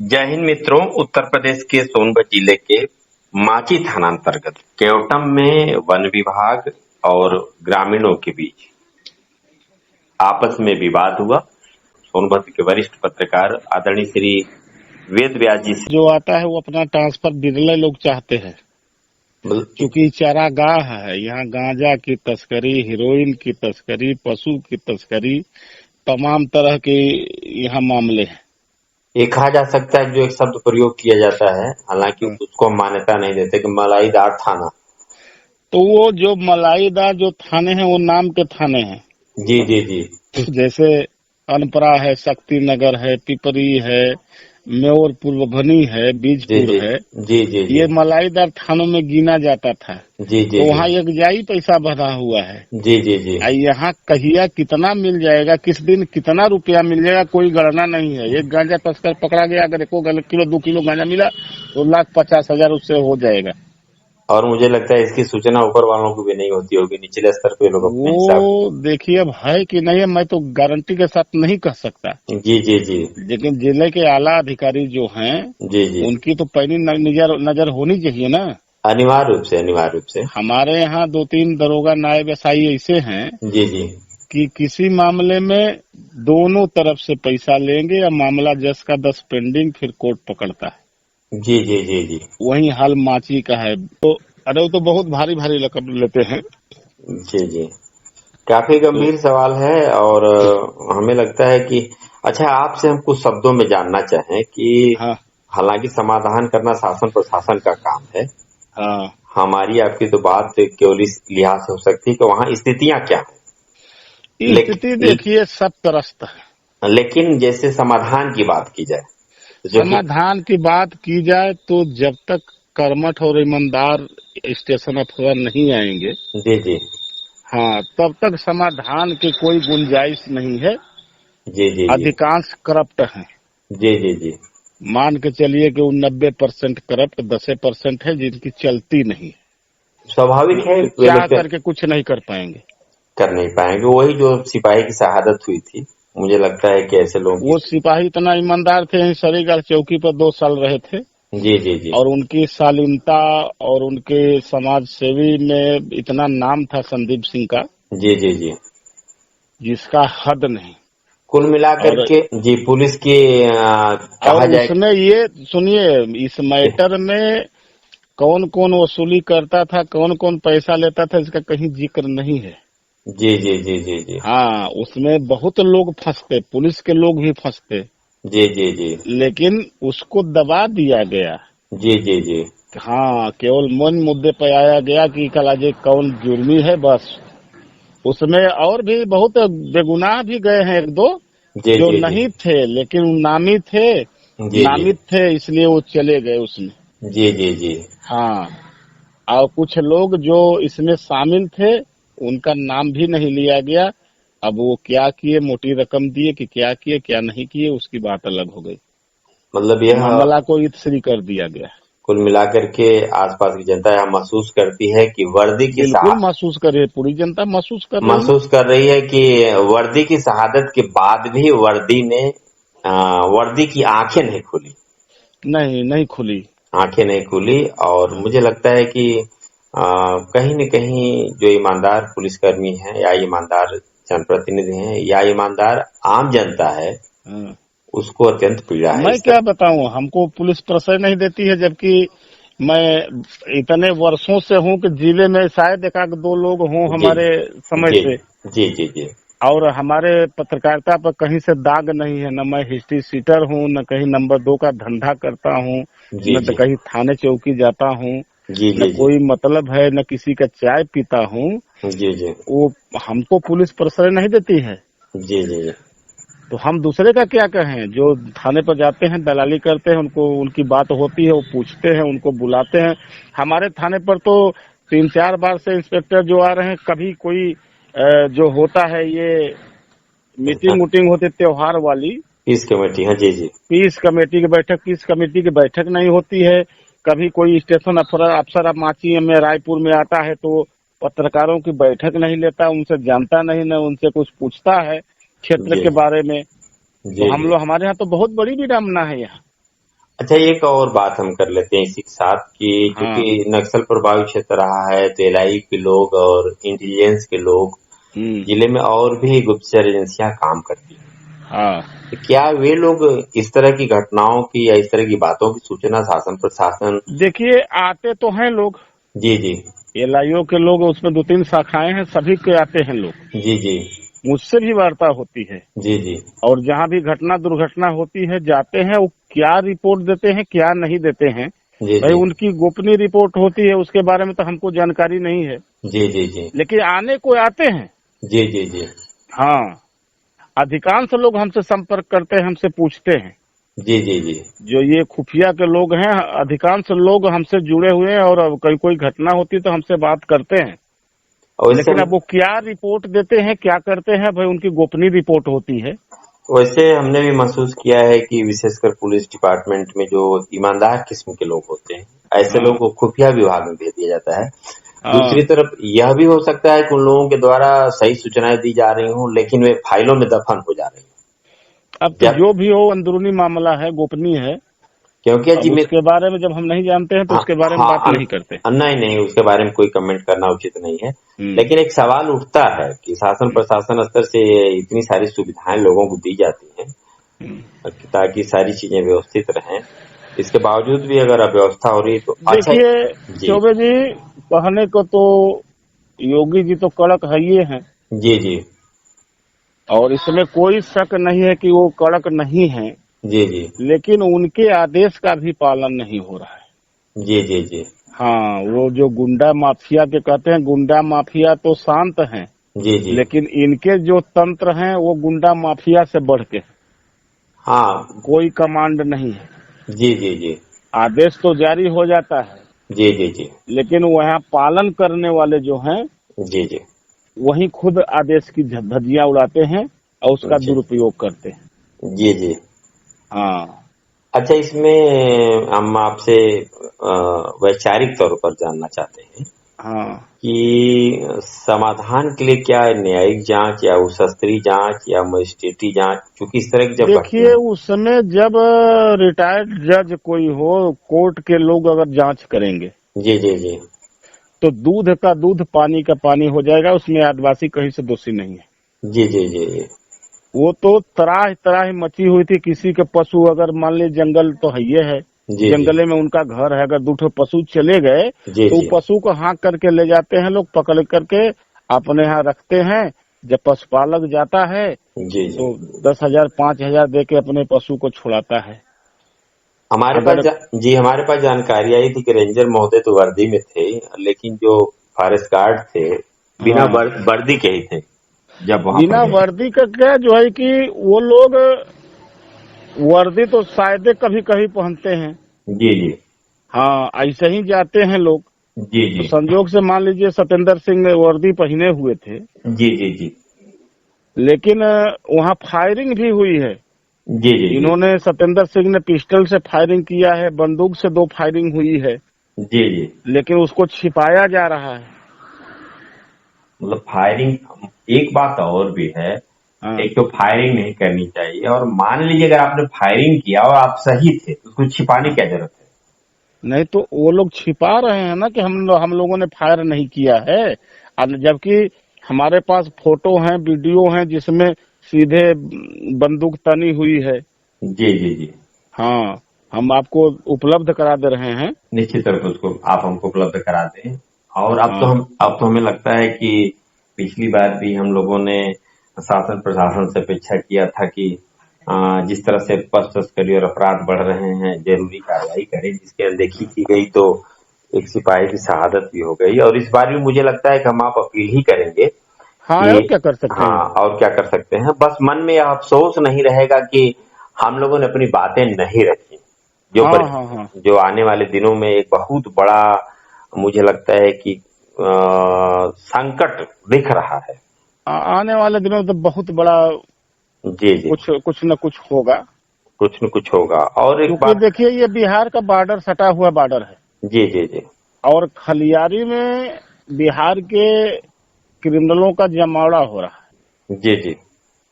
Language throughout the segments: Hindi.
जय हिंद मित्रों। उत्तर प्रदेश के सोनभद्र जिले के माची थाना अंतर्गत केवटम में वन विभाग और ग्रामीणों के बीच आपस में विवाद हुआ। सोनभद्र के वरिष्ठ पत्रकार आदरणीय श्री वेद व्यास जी से जो आता है वो अपना ट्रांसफर बिरले लोग चाहते हैं, क्योंकि चारागाह है यहाँ। गांजा की तस्करी, हेरोइन की तस्करी, पशु की तस्करी, तमाम तरह के यहाँ मामले हैं। ये कहा जा सकता है जो एक शब्द प्रयोग किया जाता है, हालांकि उसको हम मान्यता नहीं देते, कि मलाईदार थाना। तो वो जो मलाईदार जो थाने हैं वो नाम के थाने हैं। जी जी जी। जैसे अनपरा है, शक्ति नगर है, पिपरी है, मेयर पूर्वभनी है, बीजपुर है। जी जी जी। ये मलाईदार थानों में गिना जाता था। जी जी। तो वहाँ यकजाई पैसा भरा हुआ है। जी जी जी। यहाँ कहिया कितना मिल जाएगा, किस दिन कितना रुपया मिल जाएगा, कोई गणना नहीं है। एक गांजा तस्कर पकड़ा गया, अगर 1 किलो 2 किलो गांजा मिला तो 1,50,000 उससे हो जाएगा। और मुझे लगता है इसकी सूचना ऊपर वालों को भी नहीं होती होगी, निचले स्तर पे लोग अपने हिसाब। वो देखिए अब है कि नहीं है, मैं तो गारंटी के साथ नहीं कह सकता। जी जी जी। लेकिन जिले के आला अधिकारी जो हैं, जी जी, उनकी तो पहली नजर होनी चाहिए ना। अनिवार्य रूप से। हमारे यहाँ 2-3 दरोगा नायब एसआई ऐसे हैं जी जी कि किसी मामले में दोनों तरफ से पैसा लेंगे या मामला 10 का 10 पेंडिंग, फिर कोर्ट पकड़ता है। जी जी जी जी। वही हाल माची का है। तो अरे वो तो बहुत भारी भारी रकम लेते हैं। जी जी, काफी गंभीर सवाल है। और हमें लगता है कि अच्छा, आपसे हम कुछ शब्दों में जानना चाहें कि हाँ हालांकि समाधान करना शासन प्रशासन का काम है। हाँ, हमारी आपकी तो बात केवल इस लिहाज से हो सकती है कि वहाँ स्थितियां क्या है। स्थिति देखिए सब त्रस्त है। लेकिन जैसे समाधान की बात की जाए, समाधान की बात की जाए तो जब तक कर्मठ और ईमानदार स्टेशन अफसर नहीं आएंगे, जी जी, हाँ, तब तक समाधान की कोई गुंजाइश नहीं है। जी जी, अधिकांश करप्ट हैं। जी जी जी, मान के चलिए कि वो 90% करप्ट, 10% है जिनकी चलती नहीं। स्वाभाविक है, चाह करके कुछ नहीं कर पाएंगे। कर नहीं पाएंगे। वही जो सिपाही की शहादत हुई थी, मुझे लगता है कि ऐसे लोग, वो सिपाही इतना ईमानदार थे, सरीगढ़ चौकी पर 2 साल रहे थे। जी जी जी, और उनकी शालीनता और उनके समाज सेवी में इतना नाम था संदीप सिंह का, जी जी जी, जिसका हद नहीं। कुल मिलाकर के जी पुलिस की कहा जाए। उसमें ये सुनिए, इस मैटर में कौन कौन वसूली करता था, कौन कौन पैसा लेता था, इसका कहीं जिक्र नहीं है। जी जी जी जी जी, हाँ, उसमें बहुत लोग फंसते, पुलिस के लोग भी फंसते। जी जी जी, लेकिन उसको दबा दिया गया। जी जी जी, हाँ, केवल मन मुद्दे पे आया गया कि कलाजे कौन जुर्मी है, बस। उसमें और भी बहुत बेगुनाह भी गए हैं 1-2 जो नहीं थे, लेकिन नामी थे। नामित थे इसलिए वो चले गए उसमें। जी जी जी, हाँ, और कुछ लोग जो इसमें शामिल थे उनका नाम भी नहीं लिया गया। अब वो क्या किए, मोटी रकम दिए कि क्या किए क्या नहीं किए, उसकी बात अलग हो गई। मतलब यह मामला को इत्सरी कर दिया गया। कुल मिलाकर के आसपास की जनता यह महसूस करती है कि वर्दी की बिल्कुल महसूस कर रही है, पूरी जनता महसूस कर रही है कि वर्दी की शहादत के बाद भी वर्दी की आंखें नहीं खुली। नहीं खुली, आंखें नहीं खुली। और मुझे लगता है कि कहीं न कहीं जो ईमानदार पुलिसकर्मी हैं, या ईमानदार जनप्रतिनिधि हैं, या ईमानदार आम जनता है, उसको अत्यंत पीड़ा है। मैं क्या बताऊं, हमको पुलिस प्रश्रय नहीं देती है, जबकि मैं इतने वर्षों से हूं कि जिले में शायद 1-2 लोग हों हमारे समय से। जी जी जी, और हमारे पत्रकारिता पर कहीं से दाग नहीं है। न मैं हिस्ट्री सीटर हूँ, न कहीं नंबर 2 का धंधा करता हूँ, न तो कहीं थाने चौकी जाता हूँ, न कोई मतलब है, न किसी का चाय पीता हूँ। जी जी, वो हमको पुलिस प्रश्रय नहीं देती है। जी जी, तो हम दूसरे का क्या कहें। जो थाने पर जाते हैं, दलाली करते हैं, उनको उनकी बात होती है, वो पूछते हैं, उनको बुलाते हैं। हमारे थाने पर तो 3-4 बार से इंस्पेक्टर जो आ रहे हैं, कभी कोई जो होता है ये मीटिंग होती त्योहार वाली, पीस कमेटी, हाँ जी जी, पीस कमेटी की बैठक नहीं होती है। कभी कोई स्टेशन अफसर माची में रायपुर में आता है तो पत्रकारों की बैठक नहीं लेता, उनसे जानता नहीं, न उनसे कुछ पूछता है क्षेत्र के बारे में। तो हमारे यहाँ तो बहुत बड़ी विडम्बना है यहाँ। अच्छा, एक और बात हम कर लेते हैं इसी के साथ कि हाँ। क्योंकि नक्सल प्रभावित क्षेत्र रहा है तो एलआई के लोग और इंटेलिजेंस के लोग जिले में और भी गुप्तचर एजेंसियां काम करती हैं। हाँ। तो क्या वे लोग इस तरह की घटनाओं की या इस तरह की बातों की सूचना शासन प्रशासन? देखिए, आते तो हैं लोग, जी जी एलआईओ के लोग, उसमें 2-3 शाखाएं हैं, सभी के आते हैं लोग, जी जी मुझसे भी वार्ता होती है। जी जी और जहाँ भी घटना दुर्घटना होती है जाते हैं, वो क्या रिपोर्ट देते हैं क्या नहीं देते हैं, जी भाई जी उनकी गोपनीय रिपोर्ट होती है, उसके बारे में तो हमको जानकारी नहीं है, जी जी जी लेकिन आने को आते हैं। जी जी जी हाँ, अधिकांश लोग हमसे संपर्क करते हैं, हमसे पूछते हैं। जी जी जी जो ये खुफिया के लोग हैं, अधिकांश लोग हमसे जुड़े हुए हैं, और अब कोई घटना होती है तो हमसे बात करते हैं। और इससे लेकिन अब वो क्या रिपोर्ट देते हैं क्या करते हैं, भाई उनकी गोपनीय रिपोर्ट होती है। वैसे हमने भी महसूस किया है कि विशेषकर पुलिस डिपार्टमेंट में जो ईमानदार किस्म के लोग होते हैं, ऐसे हाँ। लोगों को खुफिया विभाग में भेज दिया जाता है। हाँ। दूसरी तरफ यह भी हो सकता है कि उन लोगों के द्वारा सही सूचनाएं दी जा रही हों लेकिन वे फाइलों में दफन हो जा रही अब हों। तो जब जो भी हो अंदरूनी मामला है, गोपनीय है। क्योंकि अब जी में उसके बारे में जब हम नहीं जानते हैं तो हाँ उसके बारे में हाँ बात नहीं करते। नहीं नहीं, उसके बारे में कोई कमेंट करना उचित नहीं है। हम्म। लेकिन एक सवाल उठता है कि शासन प्रशासन स्तर से इतनी सारी सुविधाएं लोगों को दी जाती हैं हम्म। ताकि सारी चीजें व्यवस्थित रहें, इसके बावजूद भी अगर अव्यवस्था हो रही है तो अच्छा। देखिए जी चौबे जी, कहने को तो योगी जी तो कड़क है ही हैं, जी जी और इसमें कोई शक नहीं है कि वो कड़क नहीं है, जी जी लेकिन उनके आदेश का भी पालन नहीं हो रहा है। जी जी जी हाँ, वो जो गुंडा माफिया के कहते हैं, गुंडा माफिया तो शांत हैं, जी जी लेकिन इनके जो तंत्र हैं वो गुंडा माफिया से बढ़ के, हाँ कोई कमांड नहीं है। जी जी जी आदेश तो जारी हो जाता है, जी जी जी लेकिन वहाँ पालन करने वाले जो हैं जी जी वही खुद आदेश की धज्जियां उड़ाते हैं और उसका जी दुरुपयोग करते हैं। जी जी। हाँ। अच्छा, इसमें हम आपसे वैचारिक तौर पर जानना चाहते हैं हाँ। कि समाधान के लिए क्या न्यायिक जांच या उशस्त्री जांच या मजिस्ट्रेटी जांच, चूंकि इस तरह की जब देखिए, घटना। उस समय जब रिटायर्ड जज कोई हो, कोर्ट के लोग अगर जांच करेंगे जी जी जी तो दूध का दूध पानी का पानी हो जाएगा, उसमें आदिवासी कहीं से दोषी नहीं है। जी जी जी जी वो तो तराह तराह मची हुई थी, किसी के पशु अगर मान ली, जंगल तो है ये है, जी जंगले में उनका घर है, अगर 2 पशु चले गए जी तो जी पशु को हाँक करके ले जाते हैं लोग, पकड़ करके अपने यहाँ रखते हैं। जब पशुपालक जाता है जी जी तो 10,000 5,000 दे के अपने पशु को छुड़ाता है। अगर हमारे पास जानकारी आई थी कि रेंजर महोदय तो वर्दी में थे लेकिन जो फॉरेस्ट गार्ड थे बिना हाँ, वर्दी के ही थे जब वहां पर बिना गए। वर्दी का क्या जो है कि वो लोग वर्दी तो शायद कभी कभी पहनते हैं। जी जी हाँ, ऐसे ही जाते हैं लोग। जी तो जी संजोग से मान लीजिए सत्येंद्र सिंह वर्दी पहने हुए थे, जी जी जी लेकिन वहाँ फायरिंग भी हुई है। जी जी जी इन्होंने, सत्येंद्र सिंह ने पिस्टल से फायरिंग किया है, बंदूक से 2 फायरिंग हुई है, जी जी। लेकिन उसको छिपाया जा रहा है। मतलब फायरिंग, एक बात और भी है, हाँ। एक तो फायरिंग नहीं करनी चाहिए, और मान लीजिए अगर आपने फायरिंग किया और आप सही थे तो उसको छिपाने की क्या जरूरत है? नहीं तो वो लोग छिपा रहे हैं ना कि हम लोगों ने फायर नहीं किया है, जबकि हमारे पास फोटो हैं, वीडियो हैं जिसमें सीधे बंदूक तनी हुई है। जी जी जी। हाँ, हम आपको उपलब्ध करा दे रहे हैं। निश्चित रूप से उसको आप हमको उपलब्ध करा दें। और हाँ। अब तो हमें लगता है कि पिछली बार भी हम लोगों ने शासन प्रशासन से अपेक्षा किया था कि जिस तरह से पशु तस्करी और अपराध बढ़ रहे हैं जरूरी कार्रवाई करें, जिसकी अनदेखी की गई तो एक सिपाही की शहादत भी हो गई। और इस बार भी मुझे लगता है कि हम आप अपील ही करेंगे हाँ, कि और क्या कर सकते हाँ, हैं। और क्या कर सकते हैं, बस मन में यह अफसोस नहीं रहेगा कि हम लोगों ने अपनी बातें नहीं रखी। हाँ। हाँ। हाँ। जो आने वाले दिनों में एक बहुत बड़ा, मुझे लगता है कि संकट दिख रहा है। आने वाले दिनों में तो बहुत बड़ा जी जी कुछ न कुछ होगा, कुछ न कुछ होगा। और एक क्योंकि बात। देखिए ये बिहार का बॉर्डर सटा हुआ बॉर्डर है, जी जी जी और खलियारी में बिहार के क्रिमिनलों का जमावड़ा हो रहा है। जी जी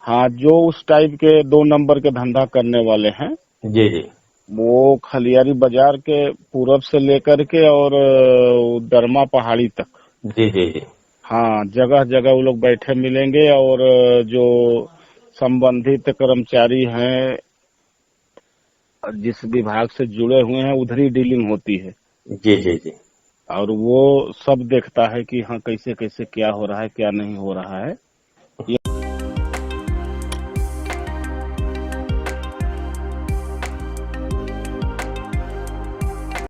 हाँ, जो उस टाइप के 2 नंबर के धंधा करने वाले हैं, जी जी वो खलियारी बाजार के पूरब से लेकर के और दरमा पहाड़ी तक। जी जी जी। हाँ, जगह जगह वो लोग बैठे मिलेंगे और जो संबंधित कर्मचारी हैं जिस विभाग से जुड़े हुए हैं उधर ही डीलिंग होती है जी जी जी। और वो सब देखता है कि हाँ कैसे कैसे क्या हो रहा है क्या नहीं हो रहा है।